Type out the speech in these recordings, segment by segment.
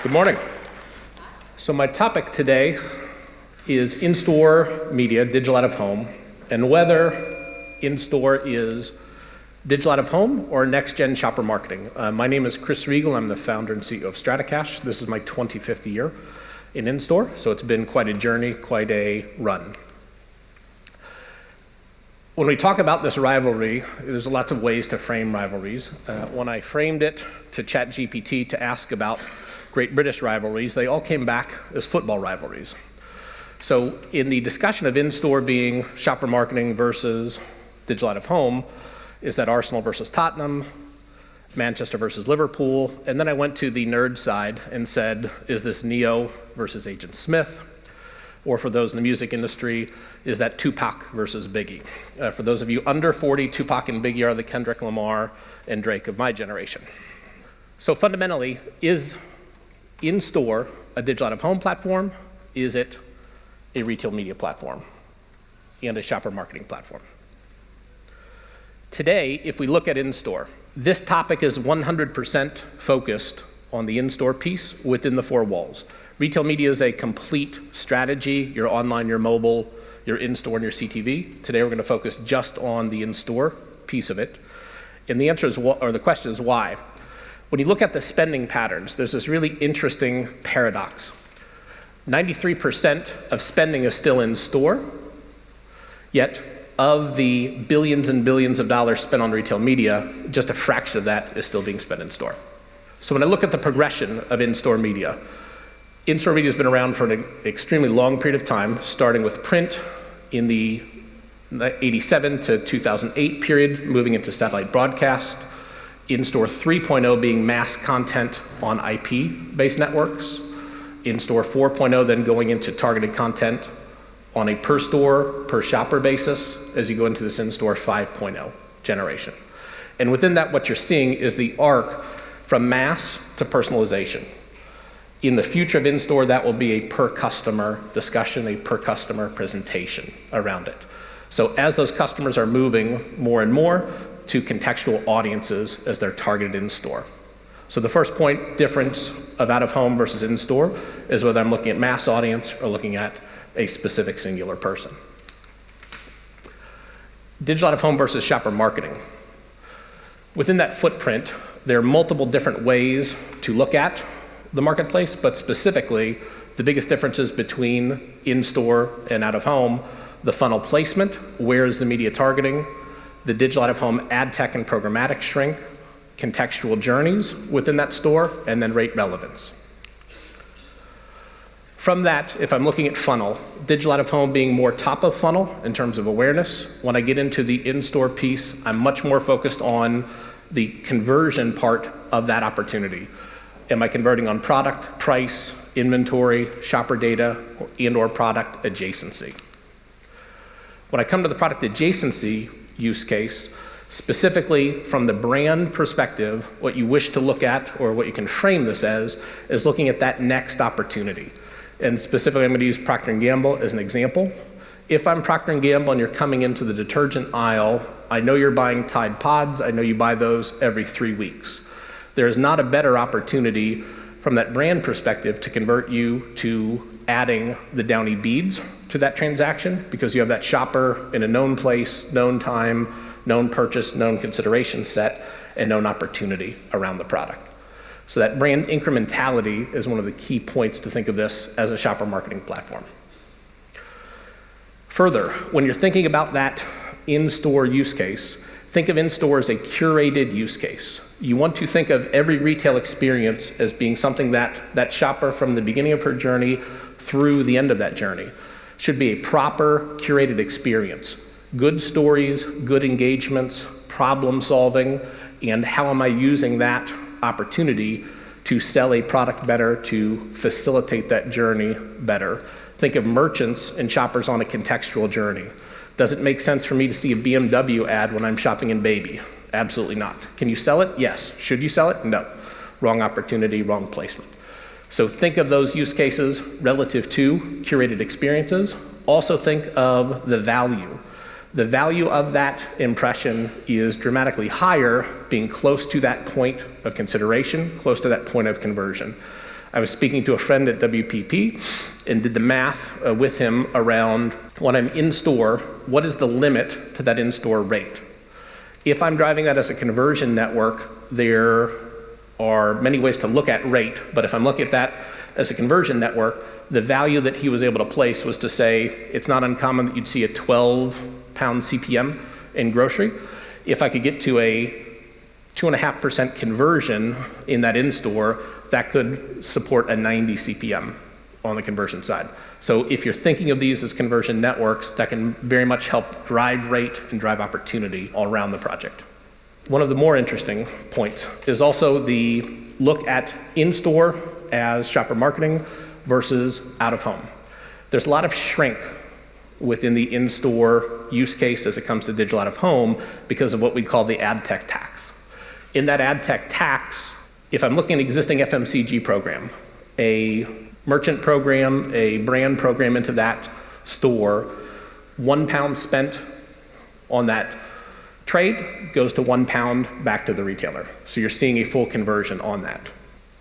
Good morning. So my topic today is in-store media, digital out of home, and whether in-store is digital out of home or next-gen shopper marketing. My name is Chris Riegel. I'm the founder and CEO of StrataCash. This is my 25th year in-store, so it's been quite a journey, quite a run. When we talk about this rivalry, there's lots of ways to frame rivalries. When I framed it to ChatGPT to ask about Great British rivalries, they all came back as football rivalries. So in the discussion of in-store being shopper marketing versus digital out of home, is that Arsenal versus Tottenham, Manchester versus Liverpool, and then I went to the nerd side and said, is this Neo versus Agent Smith? Or for those in the music industry, is that Tupac versus Biggie? For those of you under 40, Tupac and Biggie are the Kendrick Lamar and Drake of my generation. So fundamentally, is in-store a digital out-of-home platform? Is it a retail media platform and a shopper marketing platform? Today, if we look at in-store, this topic is 100% focused on the in-store piece within the four walls. Retail media is a complete strategy, your online, your mobile, your in-store, and your CTV. Today we're going to focus just on the in-store piece of it. And the answer is, or the question is why? When you look at the spending patterns, there's this really interesting paradox. 93% of spending is still in store, yet of the billions and billions of dollars spent on retail media, just a fraction of that is still being spent in store. So when I look at the progression of in-store media has been around for an extremely long period of time, starting with print in the 87 to 2008 period, moving into satellite broadcast, in-store 3.0 being mass content on IP-based networks, in-store 4.0 then going into targeted content on a per store, per shopper basis as you go into this in-store 5.0 generation. And within that, what you're seeing is the arc from mass to personalization. In the future of in-store, that will be a per customer discussion, a per customer presentation around it. So as those customers are moving more and more to contextual audiences as they're targeted in-store. So the first point, difference of out-of-home versus in-store, is whether I'm looking at mass audience or looking at a specific singular person. Digital out-of-home versus shopper marketing. Within that footprint, there are multiple different ways to look at the marketplace, but specifically, the biggest differences between in-store and out-of-home, the funnel placement, where is the media targeting, the digital out-of-home AdTech and programmatic shrink, contextual journeys within that store, and then rate relevance. From that, if I'm looking at funnel, digital out-of-home being more top of funnel in terms of awareness, when I get into the in-store piece, I'm much more focused on the conversion part of that opportunity. Am I converting on product, price, inventory, shopper data, and/or product adjacency? When I come to the product adjacency use case, specifically from the brand perspective, what you wish to look at, or what you can frame this as, is looking at that next opportunity. And specifically, I'm going to use Procter & Gamble as an example. If I'm Procter & Gamble and you're coming into the detergent aisle, I know you're buying Tide Pods, I know you buy those every 3 weeks. There is not a better opportunity from that brand perspective to convert you to adding the Downy beads to that transaction, because you have that shopper in a known place, known time, known purchase, known consideration set, and known opportunity around the product. So that brand incrementality is one of the key points to think of this as a shopper marketing platform. Further, when you're thinking about that in-store use case, think of in-store as a curated use case. You want to think of every retail experience as being something that that shopper from the beginning of her journey through the end of that journey should be a proper curated experience. Good stories, good engagements, problem solving, and how am I using that opportunity to sell a product better, to facilitate that journey better. Think of merchants and shoppers on a contextual journey. Does it make sense for me to see a BMW ad when I'm shopping in baby? Absolutely not. Can you sell it? Yes. Should you sell it? No. Wrong opportunity, wrong placement. So think of those use cases relative to curated experiences. Also think of the value. The value of that impression is dramatically higher being close to that point of consideration, close to that point of conversion. I was speaking to a friend at WPP and did the math with him around when I'm in store, what is the limit to that in-store rate? If I'm driving that as a conversion network, there are many ways to look at rate, but if I'm looking at that as a conversion network, the value that he was able to place was to say, it's not uncommon that you'd see a 12-pound CPM in grocery. If I could get to a 2.5% conversion in that in-store, that could support a 90 CPM on the conversion side. So if you're thinking of these as conversion networks, that can very much help drive rate and drive opportunity all around the project. One of the more interesting points is also the look at in-store as shopper marketing versus out-of-home. There's a lot of shrink within the in-store use case as it comes to digital out-of-home because of what we call the AdTech tax. In that AdTech tax, if I'm looking at an existing FMCG program, a merchant program, a brand program into that store, £1 spent on that trade goes to £1 back to the retailer. So you're seeing a full conversion on that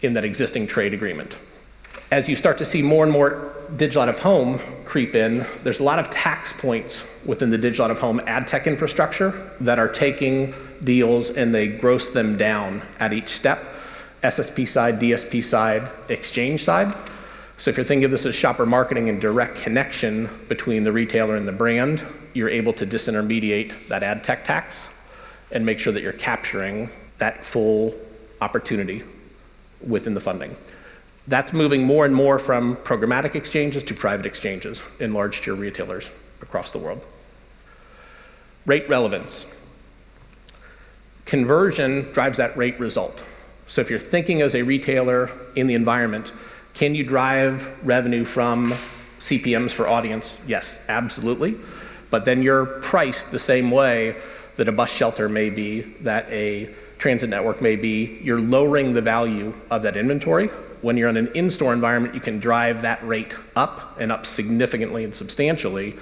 in that existing trade agreement. As you start to see more and more digital out-of-home creep in, there's a lot of tax points within the digital out-of-home ad tech infrastructure that are taking deals and they gross them down at each step, SSP side, DSP side, exchange side. So if you're thinking of this as shopper marketing and direct connection between the retailer and the brand, you're able to disintermediate that ad tech tax and make sure that you're capturing that full opportunity within the funding. That's moving more and more from programmatic exchanges to private exchanges in large tier retailers across the world. Rate relevance. Conversion drives that rate result. So if you're thinking as a retailer in the environment, can you drive revenue from CPMs for audience? Yes, absolutely. But then you're priced the same way that a bus shelter may be, that a transit network may be. You're lowering the value of that inventory. When you're in an in-store environment, you can drive that rate up and up significantly and substantially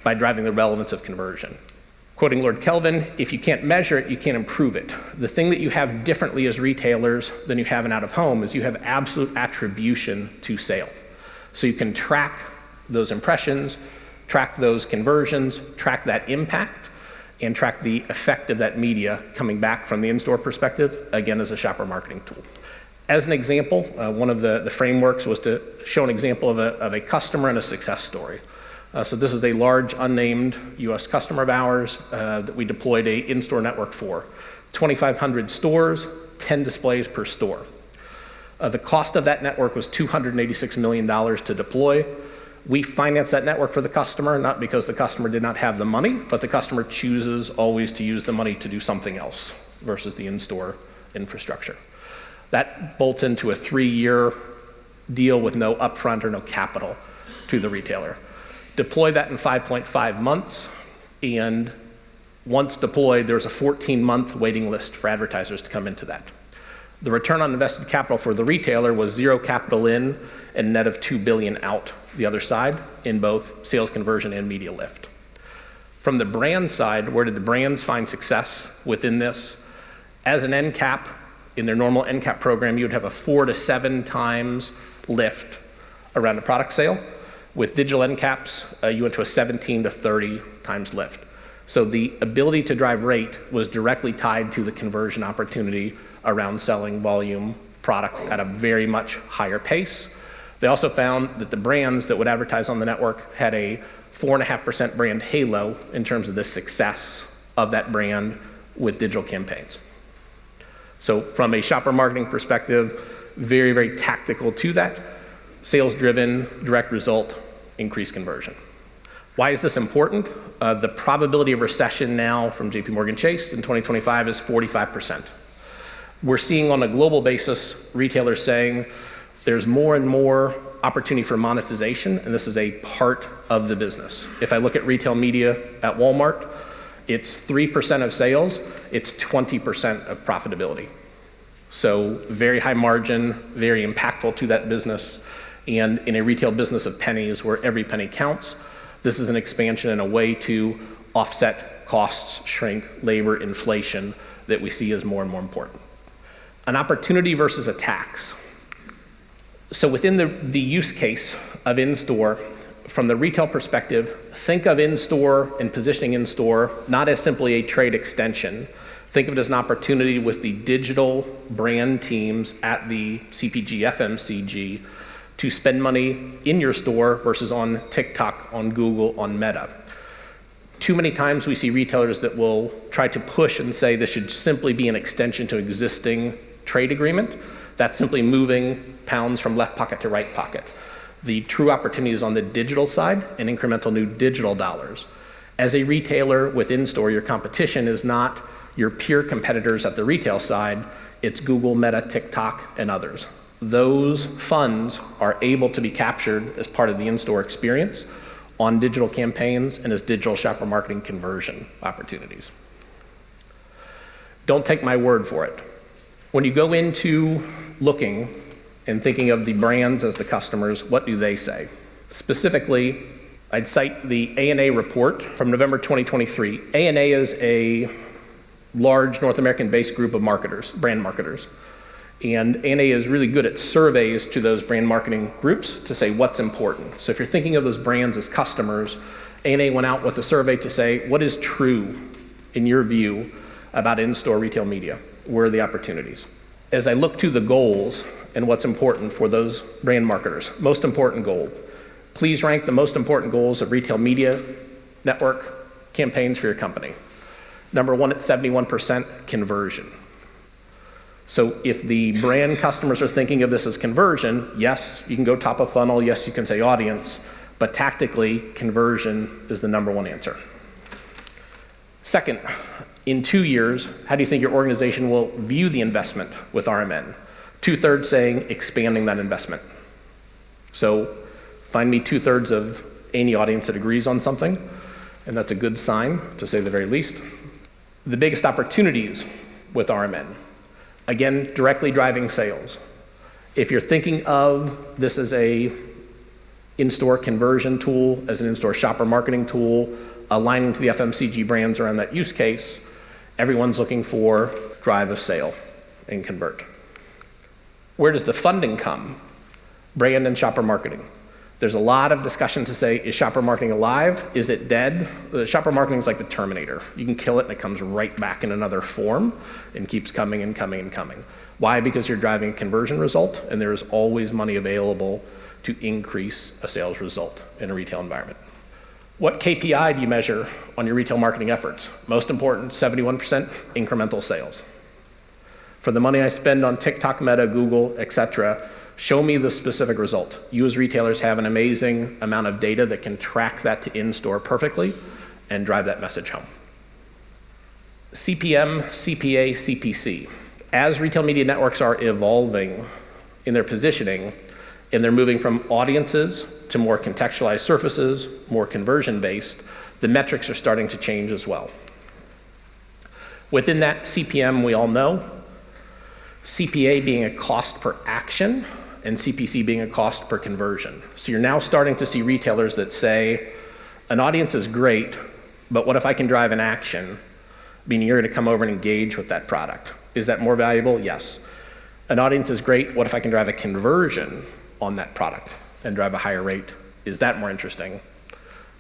by driving the relevance of conversion. Quoting Lord Kelvin, if you can't measure it, you can't improve it. The thing that you have differently as retailers than you have in out-of-home is you have absolute attribution to sale. So you can track those impressions, track those conversions, track that impact, and track the effect of that media coming back from the in-store perspective, again, as a shopper marketing tool. As an example, one of the frameworks was to show an example of a customer and a success story. So this is a large unnamed US customer of ours that we deployed a in-store network for. 2,500 stores, 10 displays per store. The cost of that network was $286 million to deploy. We financed that network for the customer, not because the customer did not have the money, but the customer chooses always to use the money to do something else versus the in-store infrastructure. That bolts into a 3-year deal with no upfront or no capital to the retailer. Deploy that in 5.5 months, and once deployed, there's a 14-month waiting list for advertisers to come into that. The return on invested capital for the retailer was 0 capital in and net of $2 billion out the other side in both sales conversion and media lift. From the brand side, where did the brands find success within this? As an end cap, in their normal end cap program, you would have a 4 to 7 times lift around a product sale. With digital end caps, you went to a 17 to 30 times lift. So the ability to drive rate was directly tied to the conversion opportunity around selling volume product at a very much higher pace. They also found that the brands that would advertise on the network had a 4.5% brand halo in terms of the success of that brand with digital campaigns. So from a shopper marketing perspective, very, very tactical to that. Sales-driven, direct result, increased conversion. Why is this important? The probability of recession now from JP Morgan Chase in 2025 is 45%. We're seeing on a global basis retailers saying there's more and more opportunity for monetization, and this is a part of the business. If I look at retail media at Walmart, it's 3% of sales, it's 20% of profitability. So very high margin, very impactful to that business. And in a retail business of pennies where every penny counts, this is an expansion and a way to offset costs, shrink, labor, inflation that we see as more and more important. An opportunity versus a tax. So within the use case of in-store, from the retail perspective, think of in-store and positioning in-store not as simply a trade extension. Think of it as an opportunity with the digital brand teams at the CPG, FMCG to spend money in your store versus on TikTok, on Google, on Meta. Too many times we see retailers that will try to push and say this should simply be an extension to existing trade agreement. That's simply moving pounds from left pocket to right pocket. The true opportunity is on the digital side and incremental new digital dollars. As a retailer with in-store, your competition is not your peer competitors at the retail side, it's Google, Meta, TikTok, and others. Those funds are able to be captured as part of the in-store experience on digital campaigns and as digital shopper marketing conversion opportunities. Don't take my word for it. When you go into looking and thinking of the brands as the customers, what do they say? Specifically, I'd cite the ANA report from November 2023. ANA is a large North American-based group of marketers, brand marketers. And ANA is really good at surveys to those brand marketing groups to say what's important. So if you're thinking of those brands as customers, ANA went out with a survey to say, what is true in your view about in-store retail media? Where are the opportunities? As I look to the goals and what's important for those brand marketers, most important goal, please rank the most important goals of retail media network campaigns for your company. Number one at 71%, conversion. So if the brand customers are thinking of this as conversion, yes, you can go top of funnel, yes, you can say audience, but tactically, conversion is the number one answer. Second, in 2 years, how do you think your organization will view the investment with RMN? 2/3 saying expanding that investment. So find me 2/3 of any audience that agrees on something, and that's a good sign, to say the very least. The biggest opportunities with RMN, again, directly driving sales. If you're thinking of this as a in-store conversion tool, as an in-store shopper marketing tool, aligning to the FMCG brands around that use case, everyone's looking for drive of sale and convert. Where does the funding come? Brand and shopper marketing. There's a lot of discussion to say, is shopper marketing alive? Is it dead? Shopper marketing is like the Terminator. You can kill it and it comes right back in another form and keeps coming and coming and coming. Why? Because you're driving a conversion result and there is always money available to increase a sales result in a retail environment. What KPI do you measure on your retail marketing efforts? Most important, 71% incremental sales. For the money I spend on TikTok, Meta, Google, etc., show me the specific result. You as retailers have an amazing amount of data that can track that to in-store perfectly and drive that message home. CPM, CPA, CPC. As retail media networks are evolving in their positioning and they're moving from audiences to more contextualized surfaces, more conversion-based, the metrics are starting to change as well. Within that CPM, we all know, CPA being a cost per action, and CPC being a cost per conversion. So you're now starting to see retailers that say, an audience is great, but what if I can drive an action, meaning you're gonna come over and engage with that product? Is that more valuable? Yes. An audience is great, what if I can drive a conversion on that product and drive a higher rate? Is that more interesting?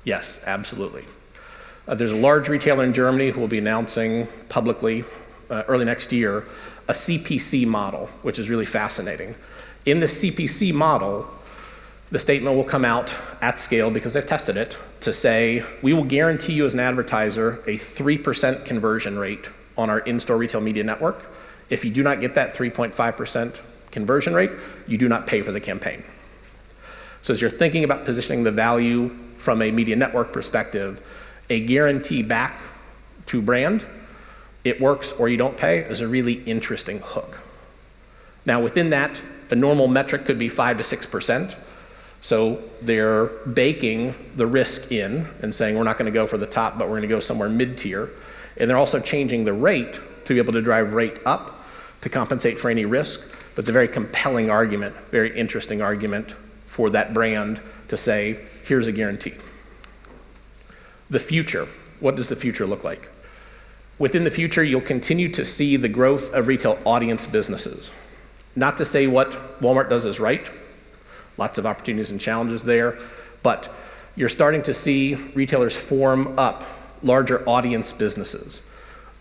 Yes, absolutely. There's a large retailer in Germany who will be announcing publicly early next year a CPC model, which is really fascinating. In the CPC model, the statement will come out at scale because they've tested it to say, we will guarantee you as an advertiser a 3% conversion rate on our in-store retail media network. If you do not get that 3.5% conversion rate, you do not pay for the campaign. So as you're thinking about positioning the value from a media network perspective, a guarantee back to brand, it works or you don't pay, is a really interesting hook. Now within that, a normal metric could be 5 to 6%. So they're baking the risk in and saying we're not going to go for the top, but we're going to go somewhere mid-tier. And they're also changing the rate to be able to drive rate up to compensate for any risk. But it's a very compelling argument, very interesting argument for that brand to say, here's a guarantee. The future, what does the future look like? Within the future, you'll continue to see the growth of retail audience businesses. Not to say what Walmart does is right, Lots of opportunities and challenges there, but you're starting to see retailers form up larger audience businesses.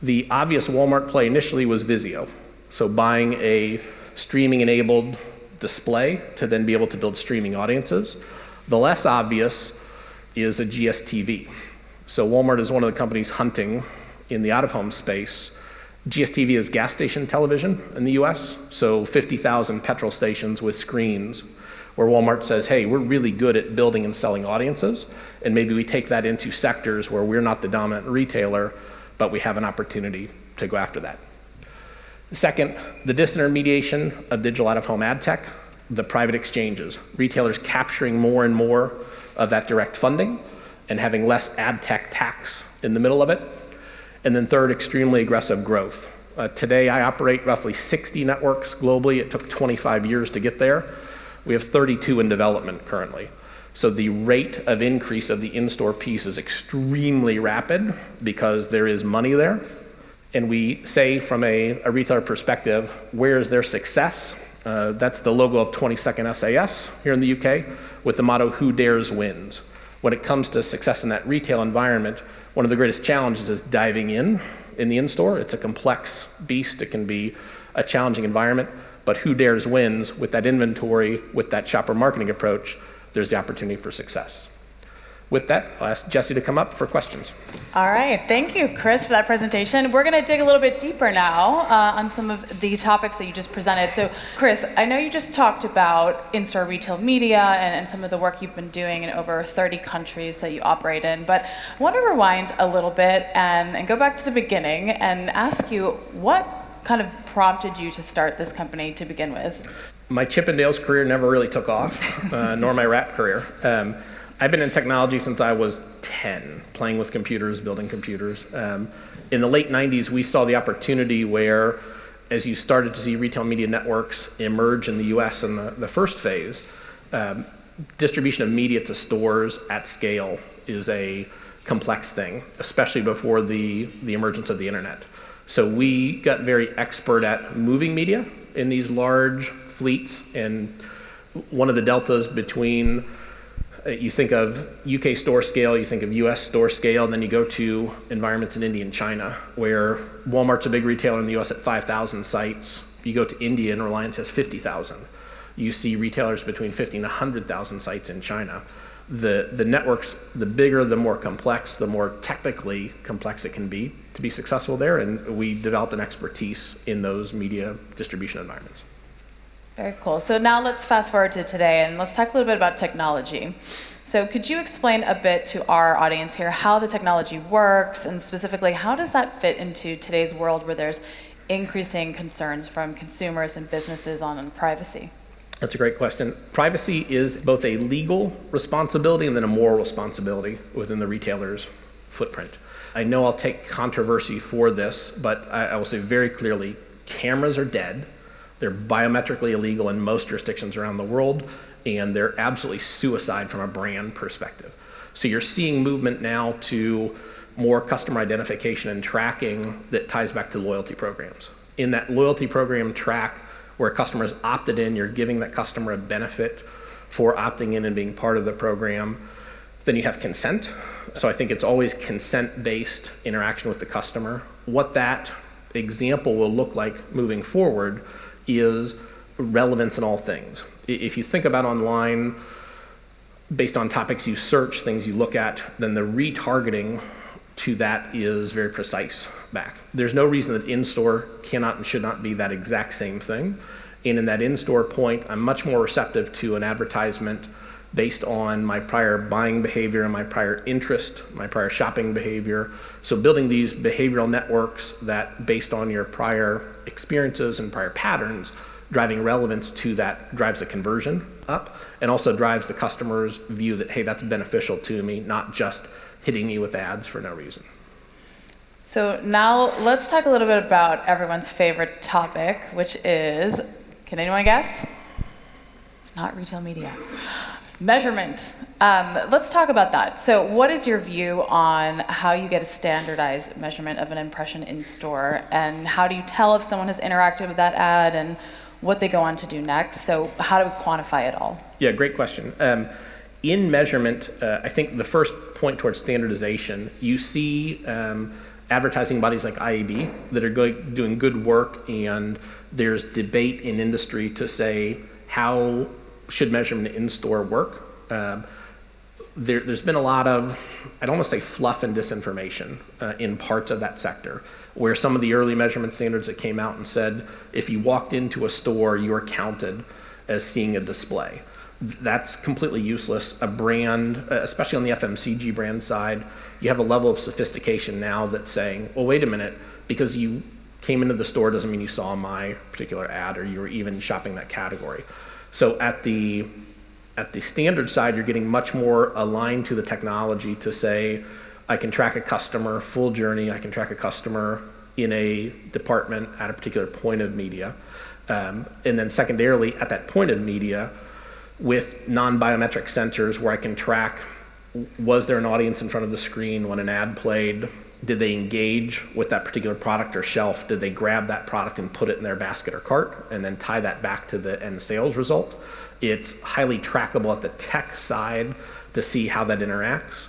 The obvious Walmart play initially was Vizio, so buying a streaming-enabled display to then be able to build streaming audiences. The less obvious is a GSTV. So Walmart is one of the companies hunting in the out-of-home space. GSTV is gas station television in the US, so 50,000 petrol stations with screens where Walmart says, hey, we're really good at building and selling audiences, and maybe we take that into sectors where we're not the dominant retailer, but we have an opportunity to go after that. Second, the disintermediation of digital out-of-home ad tech, the private exchanges, retailers capturing more and more of that direct funding and having less ad tech tax in the middle of it. And then third, extremely aggressive growth. Today, I operate roughly 60 networks globally. It took 25 years to get there. We have 32 in development currently. So the rate of increase of the in-store piece is extremely rapid because there is money there. And we say from a retailer perspective, where is their success? That's the logo of 22nd SAS here in the UK with the motto, who dares wins. When it comes to success in that retail environment, one of the greatest challenges is diving in the in-store. It's a complex beast. It can be a challenging environment, but who dares wins with that inventory, with that shopper marketing approach, there's the opportunity for success. With that, I'll ask Jesse to come up for questions. All right, thank you, Chris, for that presentation. We're going to dig a little bit deeper now on some of the topics that you just presented. So, Chris, I know you just talked about in-store retail media and some of the work you've been doing in over 30 countries that you operate in, but I want to rewind a little bit and go back to the beginning and ask you what kind of prompted you to start this company to begin with? My Chippendales career never really took off, nor my rap career. I've been in technology since I was 10, playing with computers, building computers. In the late 90s, we saw the opportunity where, as you started to see retail media networks emerge in the US in the first phase, distribution of media to stores at scale is a complex thing, especially before the emergence of the internet. So we got very expert at moving media in these large fleets, and one of the deltas between you think of UK store scale, you think of US store scale, and then you go to environments in India and China, where Walmart's a big retailer in the US at 5,000 sites. You go to India and Reliance has 50,000. You see retailers between 50 and 100,000 sites in China. The networks, the bigger, the more complex, the more technically complex it can be to be successful there, and we developed an expertise in those media distribution environments. Very cool. So now let's fast forward to today and let's talk a little bit about technology. So could you explain a bit to our audience here how the technology works, and specifically how does that fit into today's world where there's increasing concerns from consumers and businesses on privacy? That's a great question. Privacy is both a legal responsibility and then a moral responsibility within the retailer's footprint. I know I'll take controversy for this, but I will say very clearly, cameras are dead. They're biometrically illegal in most jurisdictions around the world, and they're absolutely suicide from a brand perspective. So you're seeing movement now to more customer identification and tracking that ties back to loyalty programs. In that loyalty program track, where a customer is opted in, you're giving that customer a benefit for opting in and being part of the program. Then you have consent. So I think it's always consent-based interaction with the customer. What that example will look like moving forward is relevance in all things. If you think about online, based on topics you search, things you look at, then the retargeting to that is very precise back. There's no reason that in-store cannot and should not be that exact same thing. And in that in-store point, I'm much more receptive to an advertisement based on my prior buying behavior and my prior interest, my prior shopping behavior. So building these behavioral networks that, based on your prior experiences and prior patterns, driving relevance to that drives the conversion up and also drives the customer's view that, hey, that's beneficial to me, not just hitting me with ads for no reason. So now let's talk a little bit about everyone's favorite topic, which is, can anyone guess? It's not retail media. Measurement. Let's talk about that. So what is your view on how you get a standardized measurement of an impression in store, and how do you tell if someone has interacted with that ad, and what they go on to do next. So how do we quantify it all? Yeah, great question. In measurement, I think the first point towards standardization, you see advertising bodies like IAB that are doing good work, and there's debate in industry to say how should measurement in-store work. There's been a lot of, I don't want to say fluff and disinformation in parts of that sector, where some of the early measurement standards that came out and said if you walked into a store, you are counted as seeing a display. That's completely useless. A brand, especially on the FMCG brand side, you have a level of sophistication now that's saying, well, wait a minute, because you came into the store doesn't mean you saw my particular ad or you were even shopping that category. So at the standard side, you're getting much more aligned to the technology to say, I can track a customer full journey, I can track a customer in a department at a particular point of media. And then secondarily, at that point of media, with non-biometric sensors where I can track, was there an audience in front of the screen when an ad played? Did they engage with that particular product or shelf? Did they grab that product and put it in their basket or cart and then tie that back to the end sales result? It's highly trackable at the tech side to see how that interacts.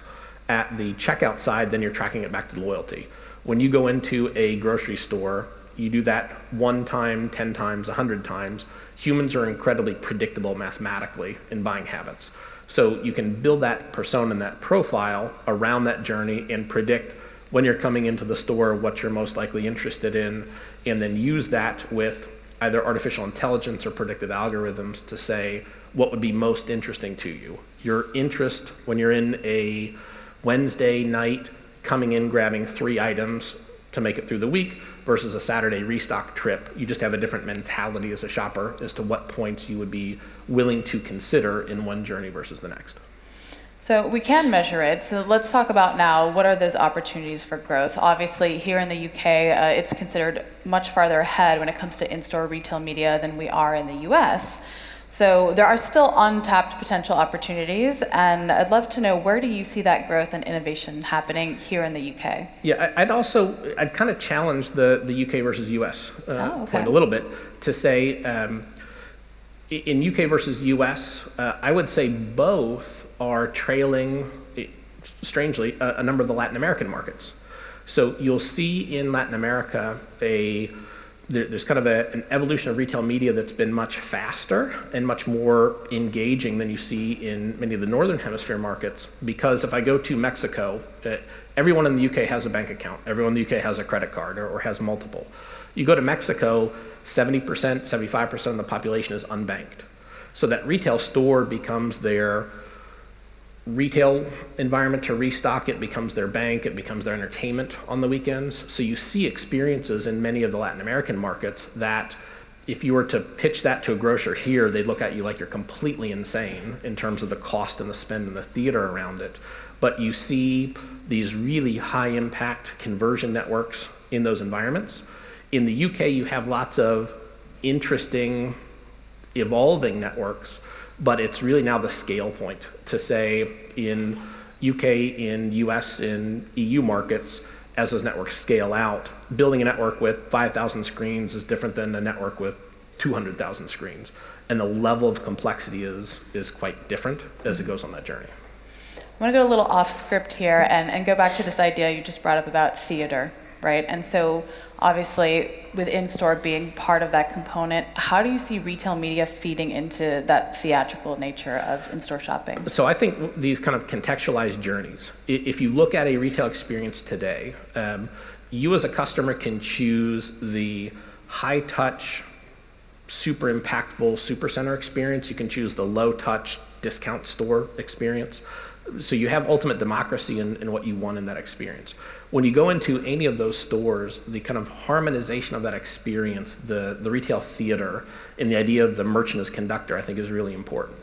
At the checkout side, then you're tracking it back to loyalty. When you go into a grocery store, you do that 1 time, 10 times, 100 times. Humans are incredibly predictable mathematically in buying habits. So you can build that persona and that profile around that journey and predict when you're coming into the store what you're most likely interested in, and then use that with either artificial intelligence or predictive algorithms to say what would be most interesting to you. Your interest when you're in a Wednesday night coming in grabbing 3 items to make it through the week versus a Saturday restock trip, you just have a different mentality as a shopper as to what points you would be willing to consider in one journey versus the next. So we can measure it. So let's talk about now, what are those opportunities for growth? Obviously, here in the UK, it's considered much farther ahead when it comes to in-store retail media than we are in the US. So there are still untapped potential opportunities, and I'd love to know, where do you see that growth and innovation happening here in the UK? Yeah, I'd kind of challenge the UK versus US point a little bit to say, in UK versus US, I would say both are trailing, strangely, a number of the Latin American markets. So you'll see in Latin America there's kind of an evolution of retail media that's been much faster and much more engaging than you see in many of the Northern Hemisphere markets. Because if I go to Mexico, everyone in the UK has a bank account. Everyone in the UK has a credit card or has multiple. You go to Mexico, 70%, 75% of the population is unbanked. So that retail store becomes their retail environment to restock, it becomes their bank, it becomes their entertainment on the weekends. So you see experiences in many of the Latin American markets that if you were to pitch that to a grocer here, they'd look at you like you're completely insane in terms of the cost and the spend and the theater around it. But you see these really high impact conversion networks in those environments. In the UK, you have lots of interesting, evolving networks, but it's really now the scale point to say in UK, in US, in EU markets, as those networks scale out, building a network with 5,000 screens is different than a network with 200,000 screens. And the level of complexity is quite different as it goes on that journey. I want to go a little off script here and go back to this idea you just brought up about theater, right? And so obviously with in-store being part of that component, how do you see retail media feeding into that theatrical nature of in-store shopping? So I think these kind of contextualized journeys, if you look at a retail experience today, you as a customer can choose the high touch, super impactful supercenter experience. You can choose the low touch discount store experience. So you have ultimate democracy in what you want in that experience. When you go into any of those stores, the kind of harmonization of that experience, the retail theater, and the idea of the merchant as conductor, I think is really important.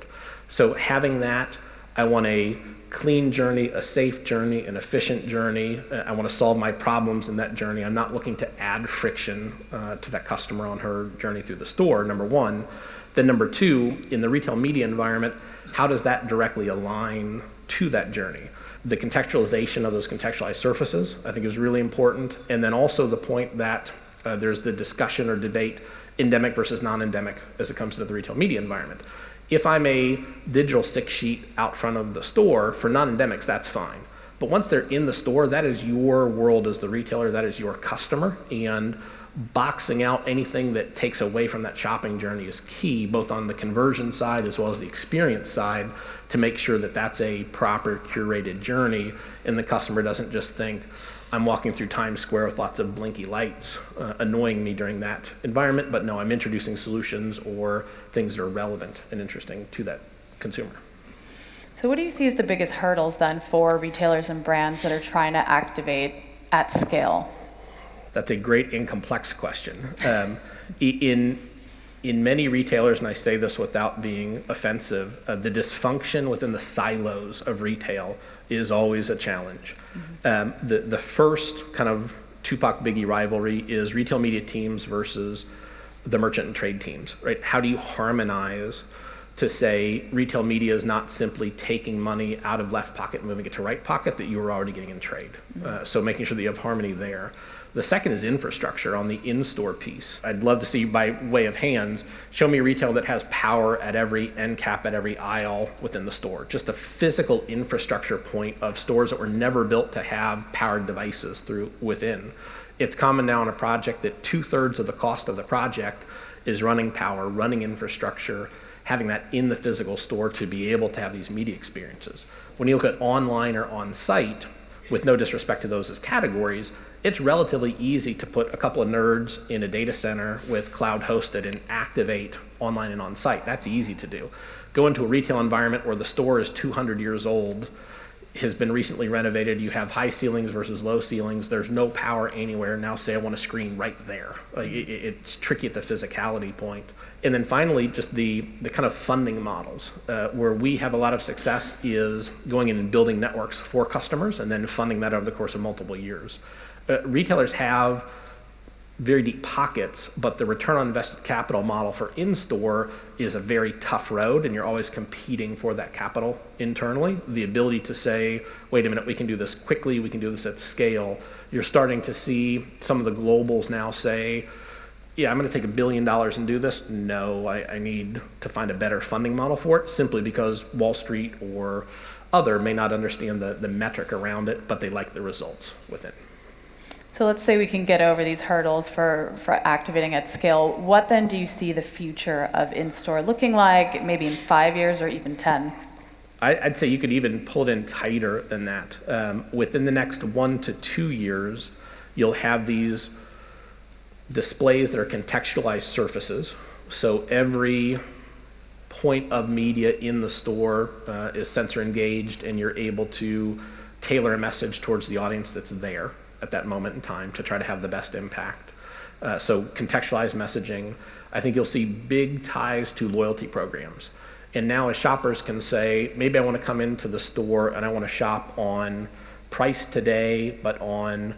So having that, I want a clean journey, a safe journey, an efficient journey. I want to solve my problems in that journey. I'm not looking to add friction to that customer on her journey through the store, number one. Then number two, in the retail media environment, how does that directly align to that journey? The contextualization of those contextualized surfaces, I think, is really important. And then also the point that There's the discussion or debate, endemic versus non-endemic, as it comes to the retail media environment. If I'm a digital 6-sheet out front of the store, for non-endemics, that's fine. But once they're in the store, that is your world as the retailer, that is your customer, and boxing out anything that takes away from that shopping journey is key, both on the conversion side as well as the experience side, to make sure that that's a proper curated journey and the customer doesn't just think, I'm walking through Times Square with lots of blinky lights annoying me during that environment, but no, I'm introducing solutions or things that are relevant and interesting to that consumer. So what do you see as the biggest hurdles then for retailers and brands that are trying to activate at scale? That's a great and complex question. In many retailers, and I say this without being offensive, the dysfunction within the silos of retail is always a challenge. The first kind of Tupac Biggie rivalry is retail media teams versus the merchant and trade teams, right? How do you harmonize to say retail media is not simply taking money out of left pocket and moving it to right pocket that you were already getting in trade? So making sure that you have harmony there. The second is infrastructure on the in-store piece. I'd love to see, by way of hands, show me a retail that has power at every end cap, at every aisle within the store. Just a physical infrastructure point of stores that were never built to have powered devices within. It's common now on a project that 2/3 of the cost of the project is running power, running infrastructure, having that in the physical store to be able to have these media experiences. When you look at online or on-site, with no disrespect to those as categories, it's relatively easy to put a couple of nerds in a data center with cloud hosted and activate online and on site. That's easy to do. Go into a retail environment where the store is 200 years old, has been recently renovated, you have high ceilings versus low ceilings, there's no power anywhere. Now say I want a screen right there. It's tricky at the physicality point. And then finally, just the kind of funding models. Where we have a lot of success is going in and building networks for customers and then funding that over the course of multiple years. Retailers have very deep pockets, but the return on invested capital model for in-store is a very tough road, and you're always competing for that capital internally. The ability to say, wait a minute, we can do this quickly, we can do this at scale. You're starting to see some of the globals now say, yeah, I'm going to take $1 billion and do this. No, I need to find a better funding model for it, simply because Wall Street or other may not understand the metric around it, but they like the results with it. So let's say we can get over these hurdles for activating at scale. What then do you see the future of in-store looking like, maybe in 5 years or even 10? I'd say you could even pull it in tighter than that. Within the next 1 to 2 years, you'll have these displays that are contextualized surfaces. So every point of media in the store is sensor engaged, and you're able to tailor a message towards the audience that's there at that moment in time to try to have the best impact. So contextualized messaging. I think you'll see big ties to loyalty programs. And now as shoppers can say, maybe I want to come into the store and I want to shop on price today, but on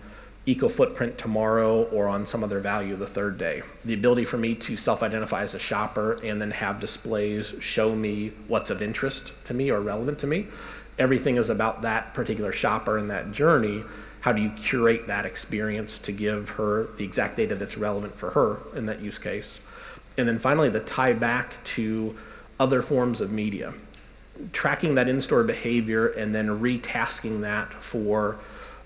eco footprint tomorrow, or on some other value the third day. The ability for me to self-identify as a shopper and then have displays show me what's of interest to me or relevant to me. Everything is about that particular shopper and that journey. How do you curate that experience to give her the exact data that's relevant for her in that use case? And then finally, the tie back to other forms of media. Tracking that in-store behavior and then retasking that for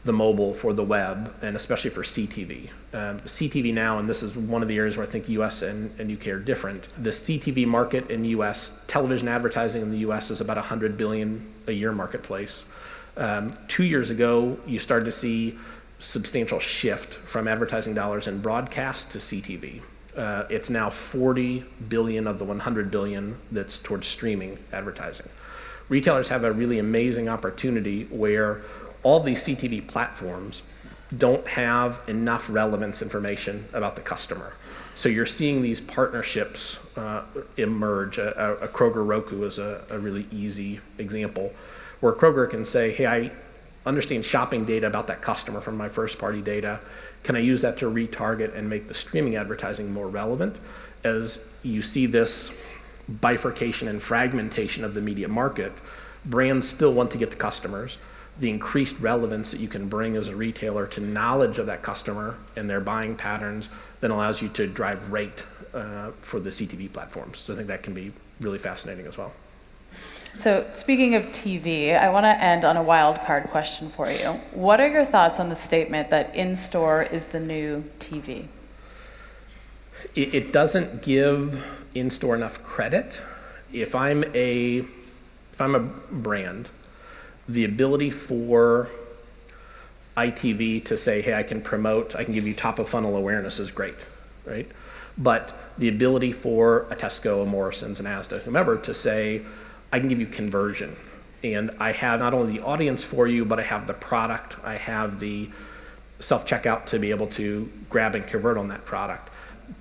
the mobile, for the web, and especially for CTV. CTV now, and this is one of the areas where I think US and UK are different. The CTV market in the US, television advertising in the US is about $100 billion a year marketplace. 2 years ago, you started to see substantial shift from advertising dollars in broadcast to CTV. It's now 40 billion of the 100 billion that's towards streaming advertising. Retailers have a really amazing opportunity where all these CTV platforms don't have enough relevance information about the customer. So you're seeing these partnerships emerge. A Kroger Roku is a really easy example, where Kroger can say, hey, I understand shopping data about that customer from my first party data. Can I use that to retarget and make the streaming advertising more relevant? As you see this bifurcation and fragmentation of the media market, brands still want to get to customers, the increased relevance that you can bring as a retailer to knowledge of that customer and their buying patterns then allows you to drive rate for the CTV platforms. So I think that can be really fascinating as well. So speaking of TV, I want to end on a wild card question for you. What are your thoughts on the statement that in-store is the new TV? It doesn't give in-store enough credit. If I'm a brand, the ability for ITV to say, hey, I can give you top of funnel awareness is great, right? But the ability for a Tesco, a Morrison's, an Asda, whomever, to say, I can give you conversion. And I have not only the audience for you, but I have the product, I have the self-checkout to be able to grab and convert on that product.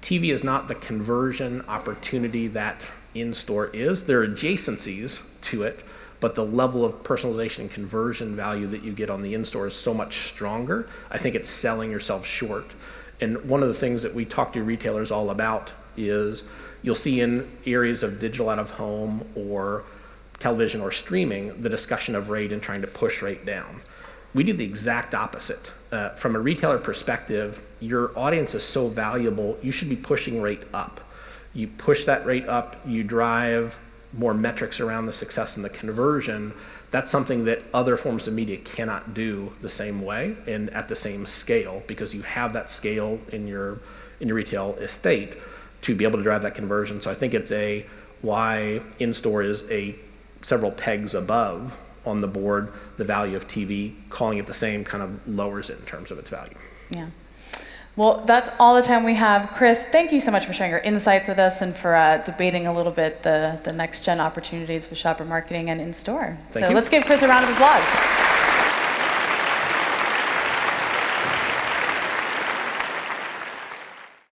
TV is not the conversion opportunity that in-store is. There are adjacencies to it, but the level of personalization and conversion value that you get on the in-store is so much stronger. I think it's selling yourself short. And one of the things that we talk to retailers all about is you'll see in areas of digital out of home or television or streaming, the discussion of rate and trying to push rate down. We do the exact opposite. From a retailer perspective, your audience is so valuable, you should be pushing rate up. You push that rate up, you drive more metrics around the success and the conversion. That's something that other forms of media cannot do the same way and at the same scale, because you have that scale in your retail estate to be able to drive that conversion. So I think it's why in-store is several pegs above on the board. The value of TV, calling it the same kind of lowers it in terms of its value. Yeah. Well, that's all the time we have. Chris, thank you so much for sharing your insights with us and for debating a little bit the next gen opportunities with shopper marketing and in-store. So let's give Chris a round of applause.